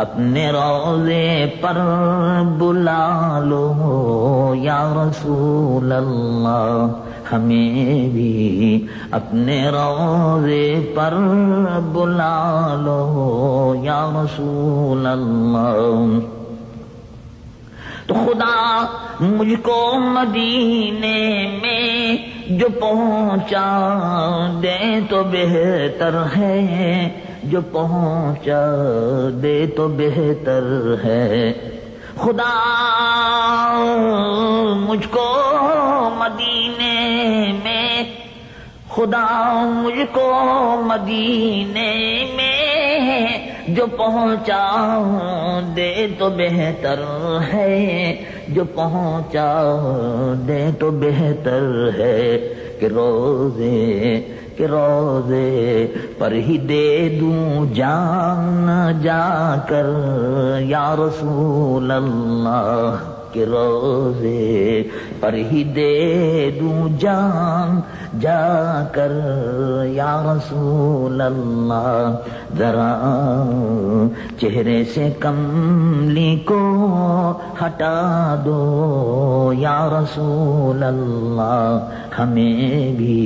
اپنے روضے پر بلا لو یا رسول اللہ، ہمیں بھی اپنے روضے پر بلا لو یا رسول اللہ۔ تو خدا مجھ کو مدینے میں جو پہنچا دے تو بہتر ہے، جو پہنچا دے تو بہتر ہے۔ خدا مجھ کو مدینے میں، خدا مجھ کو مدینے میں جو پہنچا دے تو بہتر ہے، جو پہنچا دے تو بہتر ہے، کہ روزے پر ہی دے دوں جان جا کر یا رسول اللہ، کہ روزے پر ہی دے دوں جان جا کر یا رسول اللہ۔ ذرا چہرے سے کملی کو ہٹا دو یا رسول اللہ، ہمیں بھی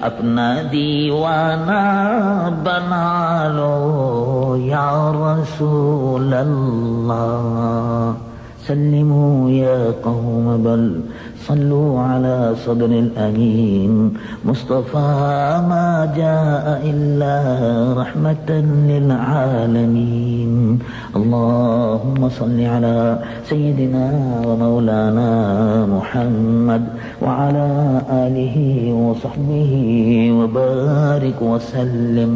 اپنا دیوانہ بنا لو یا رسول اللہ۔ سلموا یا قوم بل صلوا على صدر الأمين مصطفى ما جاء إلا رحمة للعالمين۔ اللهم صل على سيدنا ومولانا محمد وعلى آله وصحبه وبارك وسلم۔